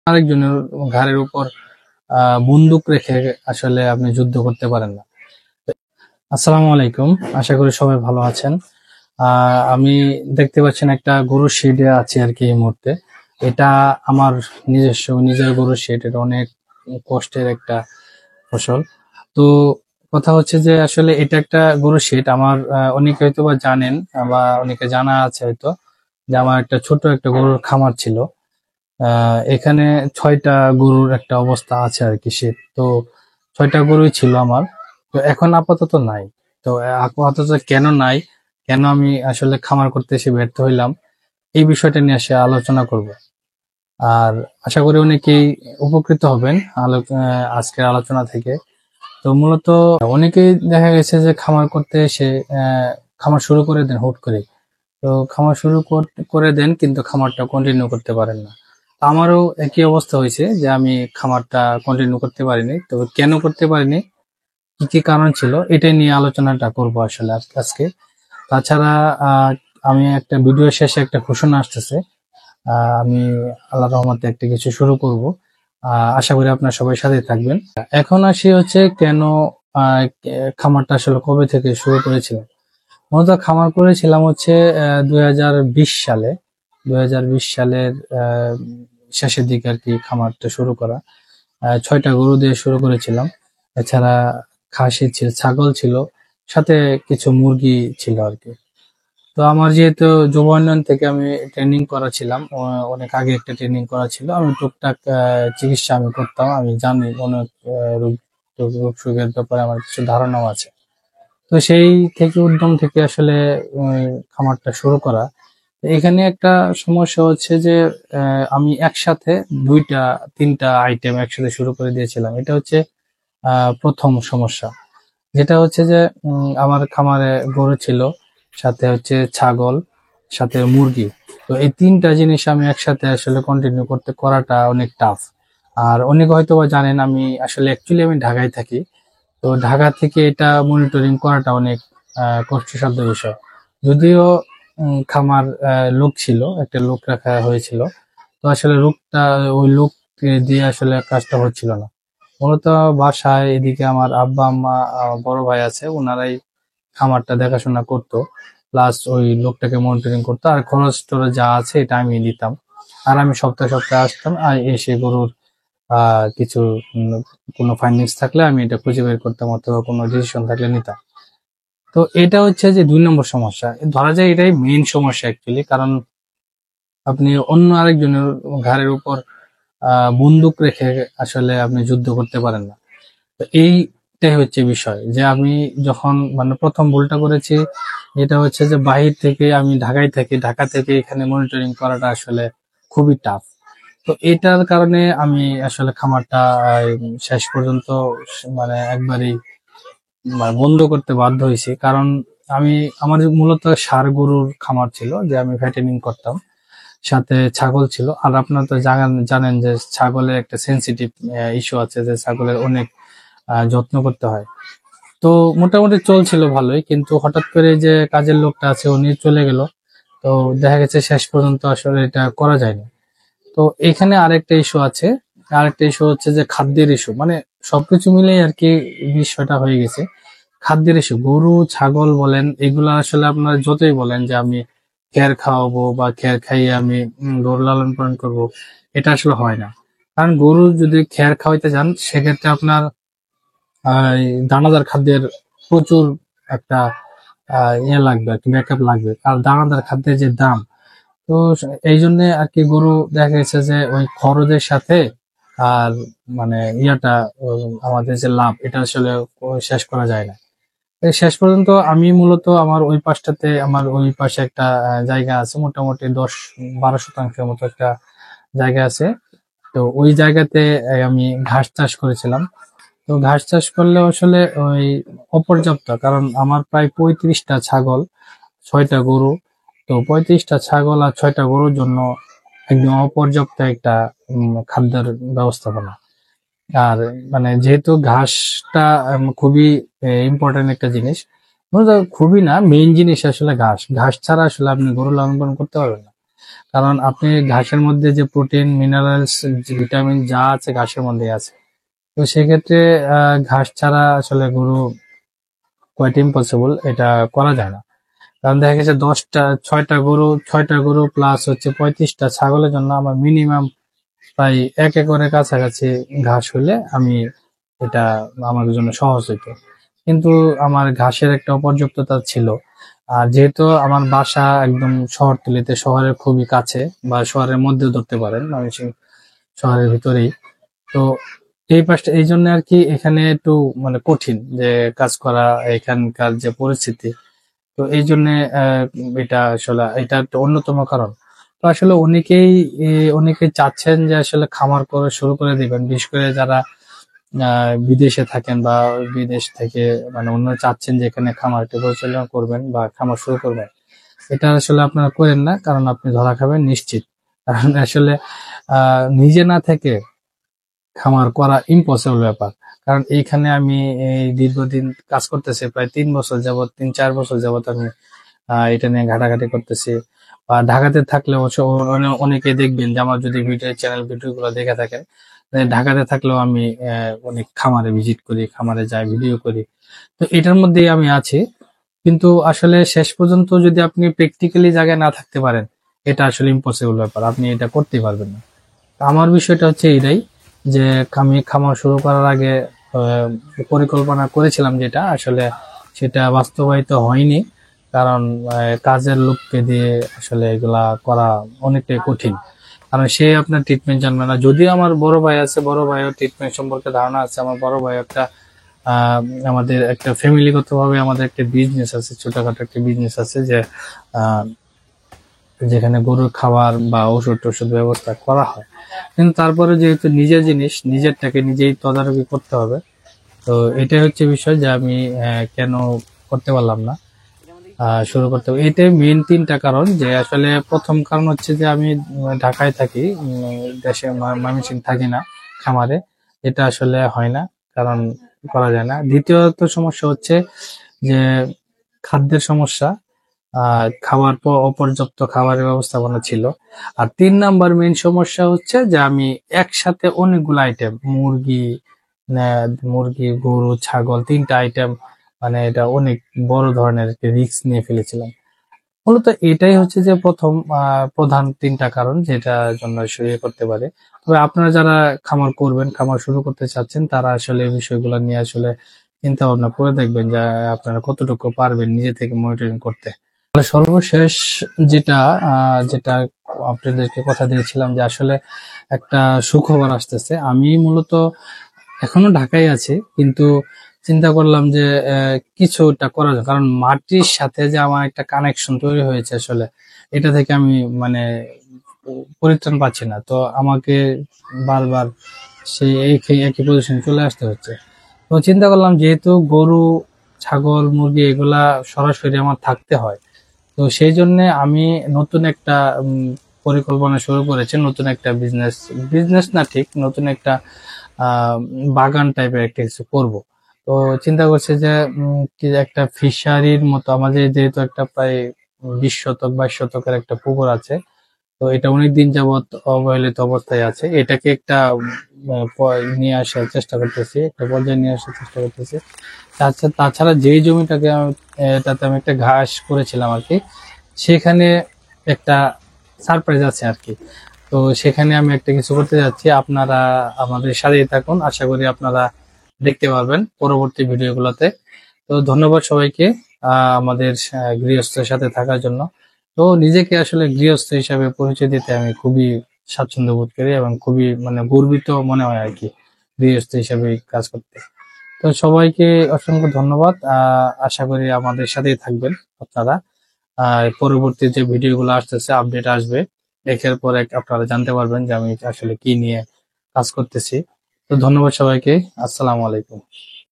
আরেকজনের ঘাড়ের উপর বন্দুক রেখে আসলে আপনি যুদ্ধ করতে পারেন না। আসসালামু আলাইকুম, আশা করি সবাই ভালো আছেন। আমি দেখতে পাচ্ছেন একটা গরুর শেডে আছি আর কি এই মুহূর্তে। এটা আমার নিজের গরুর শেড। এটা অনেক কষ্টের একটা ফসল। তো কথা হচ্ছে যে আসলে এটা একটা গরুর শেড। আমার অনেকে হয়তো বা জানেন বা অনেকে জানা আছে হয়তো যে আমার একটা ছোট একটা গরুর খামার ছিল। এখানে ৬টা গরুর একটা অবস্থা আছে আর কি সে। তো ৬টা গরুই ছিল আমার। তো এখন আপাতত নাই। তো আপাতত কেন নাই, কেন আমি আসলে খামার করতে এসে ব্যর্থ হইলাম, এই বিষয়টা নিয়ে আসে আলোচনা করব। আর আশা করি অনেকেই উপকৃত হবেন আজকের আলোচনা থেকে। তো মূলত অনেকেই দেখা গেছে যে খামার করতে এসে খামার শুরু করে দেন হুট করে। তো খামার শুরু করে দেন কিন্তু খামারটা কন্টিনিউ করতে পারেন না। আমারও একই অবস্থা হয়েছে যে আমি খামারটা কন্টিনিউ করতে পারিনি। তো কেন করতে পারিনি, কি কি কারণ ছিল, এটাই নিয়ে আলোচনাটা করব আসলে আজকে। তাছাড়া আমি একটা ভিডিও শেষে একটা ঘোষণা আসতেছে। আমি আল্লাহ রহমতে একটা কিছু শুরু করব। আশা করি আপনার সবাই সাথে থাকবেন। এখন আসি হচ্ছে কেন খামারটা আসলে কবে থেকে শুরু করেছিলাম। মূলত খামার করেছিলাম হচ্ছে 2020 সালে। 2020 সালের শেষের দিকে আর কি খামারটা শুরু করা। ৬টা গরু দিয়ে শুরু করেছিলাম। এছাড়া খাসি ছিল, ছাগল ছিল, সাথে কিছু মুরগি ছিল আর কি। তো আমার যেহেতু যুব উন্নয়ন থেকে আমি ট্রেনিং করা ছিলাম, অনেক আগে একটা ট্রেনিং করা ছিল, আমি টুকটাক চিকিৎসা আমি করতাম। আমি জানি অনেক রোগ রোগ সুখের ব্যাপারে আমার কিছু ধারণাও আছে। তো সেই থেকে উদ্যম থেকে আসলে খামারটা শুরু করা। এখানে একটা সমস্যা হচ্ছে যে আমি একসাথে 2-3টা আইটেম একসাথে শুরু করে দিয়েছিলাম। এটা হচ্ছে প্রথম সমস্যা। যেটা হচ্ছে যে আমার খামারে গরু ছিল, সাথে হচ্ছে ছাগল, সাথে মুরগি। তো এই 3টা জিনিস আমি একসাথে আসলে কন্টিনিউ করাটা অনেক টাফ। আর অনেকে হয়তো বা জানেন আমি আসলে অ্যাকচুয়ালি আমি ঢাকায় থাকি। তো ঢাকা থেকে এটা মনিটরিং করাটা অনেক কষ্টসাধ্য বিষয়। যদিও খামার লোক ছিল, একটা লোক রাখা হয়েছিল। তো আসলে ওই লোক দিয়ে আসলে কাজটা হচ্ছিল না। মূলত বাসায় এদিকে আমার আব্বা আম্মা, আমার বড় ভাই আছে, ওনারাই খামারটা দেখাশোনা করতো, প্লাস ওই লোকটাকে মনিটরিং করতো। আর খরচ টরচ যা আছে এটা আমি দিতাম। আর আমি সপ্তাহে সপ্তাহে আসতাম আর এসে গরুর কিছু উম, কোনো ফাইন্ডিংস থাকলে আমি এটা খুঁজে বের করতাম, অথবা কোনো ডিসিশন থাকলে নিতাম। তো এটা হচ্ছে যে 2 নম্বর সমস্যা। ধরা যায় এটাই মেইন সমস্যা অ্যাকচুয়ালি। কারণ আপনি অন্য আরেকজনের ঘাড়ের উপর বন্দুক রেখে আসলে আপনি যুদ্ধ করতে পারেন না। তো এইটাই হচ্ছে বিষয় যে আমি যখন মানে প্রথম ভুলটা করেছি, এটা হচ্ছে যে বাহির থেকে, আমি ঢাকায় থাকি, ঢাকা থেকে এখানে মনিটরিং করাটা আসলে খুবই টাফ। তো এটার কারণে আমি আসলে খামারটা শেষ পর্যন্ত মানে একবারেই মানে বন্ধ করতে বাধ্য হয়েছি। কারণ আমার মূলত ষাঁড় গরুর খামার ছিল, যে আমি ফ্যাটেনিং করতাম, সাথে ছাগল ছিল। আর আপনারা তো জানেন যে ছাগলের একটা সেন্সিটিভ ইস্যু আছে, যে ছাগলের অনেক যত্ন করতে হয়। তো মোটামুটি চলছিল ভালোই, কিন্তু হঠাৎ করে যে কাজের লোকটা আছে উনি চলে গেল। তো দেখা গেছে শেষ পর্যন্ত আসলে এটা করা যায়নি। তো এখানে আরেকটা ইস্যু আছে। আরেকটা ইস্যু হচ্ছে যে খাদ্যের ইস্যু, মানে সবকিছু মিলেই আর কি বিষয়টা হয়ে গেছে। খাদ্যের ইস্যু, গরু ছাগল বলেন, এগুলো আসলে আপনারা যতই বলেন যে আমি খ্যার খাওয়াবো বা খ্যার খাইয়ে আমি গরু লালন পালন করবো, এটা আসলে হয় না। কারণ গরু যদি খ্যার খাওয়াইতে যান, সেক্ষেত্রে আপনার এই দানাদার খাদ্যের প্রচুর একটা ইয়ে লাগবে আর কি, ব্যাকআপ লাগবে। আর দানাদার খাদ্যের যে দাম, তো এই জন্য আর কি গরু দেখা গেছে যে ওই খরচের সাথে আর মানে আমাদের যে লাভ, এটা আসলে শেষ করা যায় না। এই শেষ পর্যন্ত আমি মূলত আমার ওই পাশে একটা জায়গা আছে, মোটামুটি 10-12 শতাংশের মতো একটা জায়গা আছে। তো ওই জায়গাতে আমি ঘাস চাষ করেছিলাম। তো ঘাস চাষ করলে আসলে ওই অপর্যাপ্ত, কারণ আমার প্রায় 35টা ছাগল, 6টা গরু। তো 35টা ছাগল আর 6টা গরুর জন্য একদম অপর্যাপ্ত একটা খাদ্যের ব্যবস্থাপনা। আর মানে যেহেতু ঘাসটা খুবই ইম্পর্টেন্ট একটা জিনিস, মূলত খুবই না, মেইন জিনিস আসলে ঘাস। ঘাস ছাড়া আসলে আপনি গরু লালন পালন করতে পারবেন না। কারণ আপনি ঘাসের মধ্যে যে প্রোটিন, মিনারেলস, ভিটামিন যা আছে ঘাসের মধ্যে আছে। তো সেক্ষেত্রে ঘাস ছাড়া আসলে গরু কোয়াইট ইম্পসিবল, এটা করা যায় না। কারণ দেখা গেছে 6টা গরু প্লাস হচ্ছে 35টা ছাগলের জন্য আমার মিনিমাম প্রায় 1 একরের কাছাকাছি ঘাস হলে আমি এটা আমার জন্য সহজ হইতো। কিন্তু আমার ঘাসের একটা অপর্যাপ্ততা ছিল। আর যেহেতু আমার বাসা একদম শহরতলিতে, শহরের খুবই কাছে বা শহরের মধ্যেও ধরতে পারেন, ময়মনসিংহ শহরের ভিতরেই। তো এই জন্য আর কি এখানে একটু মানে কঠিন যে কাজ করা, এখানকার যে পরিস্থিতি। তো এই জন্য এটা আসলে এটা একটা অন্যতম কারণ। তো আসলে অনেকে চাচ্ছেন যে আসলে খামার করে শুরু করে দিবেন, বিশেষ করে যারা বিদেশে থাকেন বা বিদেশ থেকে মানে অন্য চাচ্ছেন যে এখানে খামারটি পরিচালনা করবেন বা খামার শুরু করবেন। এটা আসলে আপনারা করেন না, কারণ আপনি ধরা খাবেন নিশ্চিত। কারণ আসলে নিজে না থেকে খামার করা ইম্পসিবল ব্যাপার। কারণ এইখানে আমি এই দীর্ঘদিন কাজ করতেছি, প্রায় 3 বছর যাবত, 3-4 বছর যাবত আমি এটা নিয়ে ঘাটাঘাটি করতেছি। বা ঢাকাতে থাকলে অবশ্য অনেকে দেখবেন যে আমার যদি ভিডিও গুলো দেখে থাকেন, ঢাকাতে থাকলেও আমি অনেক খামারে ভিজিট করি, খামারে যাই, ভিডিও করি। তো এটার মধ্যেই আমি আছি। কিন্তু আসলে শেষ পর্যন্ত যদি আপনি প্র্যাকটিক্যালি জায়গায় না থাকতে পারেন, এটা আসলে ইম্পসিবল ব্যাপার, আপনি এটা করতেই পারবেন না। আমার বিষয়টা হচ্ছে এটাই যে আমি খামার শুরু করার আগে আহ, পরিকল্পনা করেছিলাম, যেটা আসলে সেটা বাস্তবায়িত হয়নি। কারণ কাজের লোককে দিয়ে আসলে এগুলা করা অনেকটাই কঠিন। কারণ সে আপনার ট্রিটমেন্ট জানবে না। যদিও আমার বড় ভাই আছে, বড় ভাইও ট্রিটমেন্ট সম্পর্কে ধারণা আছে। আমার বড় ভাই একটা আহ, আমাদের একটা ফ্যামিলিগত ভাবে আমাদের একটা বিজনেস আছে, ছোটখাটো একটা বিজনেস আছে, যে আহ, যেখানে গরুর খাবার বা ওষুধ টষুধ ব্যবস্থা করা হয়। কিন্তু তারপরে যেহেতু নিজের জিনিস, নিজেরটাকে নিজেই তদারকি করতে হবে। তো এটাই হচ্ছে বিষয় যে আমি কেন করতে পারলাম না, শুরু করতে হবে। এটাই মেন 3টা কারণ। যে আসলে প্রথম কারণ হচ্ছে যে আমি ঢাকায় থাকি, দেশে ময়মনসিংহে থাকি না খামারে। এটা আসলে হয় না, কারণ করা যায় না। দ্বিতীয়ত সমস্যা হচ্ছে যে খাদ্যের সমস্যা, অপর্যাপ্ত খাবারের ব্যবস্থাপনা ছিল। আর 3 নাম্বার মেইন সমস্যা হচ্ছে যে আমি একসাথে অনেকগুলো আইটেম, মুরগি, গরু, ছাগল, 3টা আইটেম, মানে এটা অনেক বড় ধরনের রিস্ক নিয়ে ফেলেছিলাম। মূলত এটাই হচ্ছে যে প্রথম প্রধান 3টা কারণ যেটার জন্য শুরু করতে পারে। তবে আপনারা যারা খামার করবেন, খামার শুরু করতে চাচ্ছেন, তারা আসলে এই বিষয়গুলো নিয়ে আসলে চিন্তা ভাবনা করে দেখবেন যে আপনারা কতটুকু পারবেন নিজে থেকে মনিটরিং করতে। সর্বশেষ যেটা যেটা আপনাদেরকে কথা দিয়েছিলাম যে আসলে একটা সুখবর আসতেছে। আমি মূলত এখনো ঢাকায় আছি, কিন্তু চিন্তা করলাম যে কিছুটা করা যায়। কারণ মাটির সাথে যে আমার একটা কানেকশন তৈরি হয়েছে আসলে, এটা থেকে আমি মানে পরিত্রাণ পাচ্ছি না। তো আমাকে বারবার সেই একই পজিশনে চলে আসতে হচ্ছে। তো চিন্তা করলাম, যেহেতু গরু, ছাগল, মুরগি এগুলা সরাসরি আমার থাকতে হয়, তো সেই জন্য আমি নতুন একটা পরিকল্পনা শুরু করেছি। নতুন একটা বিজনেস না ঠিক, নতুন একটা আহ, বাগান টাইপের একটা কিছু করব। তো চিন্তা করছি যে কি একটা ফিশারির মতো, আমাদের যেহেতু একটা প্রায় 20 শতক 22 শতকের একটা পুকুর আছে। তো এটা অনেকদিন যাবত অবহেলিত অবস্থায় আছে। এটাকে একটা নিয়ে আসার চেষ্টা করতেছি, একটা পর্যায়ে নিয়ে আসার চেষ্টা করতেছি। তাছাড়া যেই জমিটাকে এটাতে আমি একটা ঘাস করেছিলাম আর কি, সেখানে একটা সারপ্রাইজ আছে আর কি। তো সেখানে আমি একটা কিছু করতে যাচ্ছি। আপনারা আমাদের সাথেই থাকুন, আশা করি আপনারা দেখতে পারবেন পরবর্তী ভিডিওগুলোতে। তো ধন্যবাদ সবাইকে আমাদের গৃহস্থের সাথে থাকার জন্য। তো নিজেকে আসলে গৃহস্থ হিসাবে পরিচয় দিতে আমি খুবই স্বাচ্ছন্দ্য বোধ করি এবং খুবই মানে গর্বিত মনে হয় আর কি, গৃহস্থ হিসাবে কাজ করতে। তো সবাইকে অসংখ্য ধন্যবাদ। আশা করি আমাদের সাথেই থাকবেন আপনারা। পরবর্তী যে ভিডিওগুলো আসতেছে, আপডেট আসবে, একের পর এক আপনারা জানতে পারবেন যে আমি আসলে কি নিয়ে কাজ করতেছি। তো ধন্যবাদ সবাইকে। আসসালামু আলাইকুম।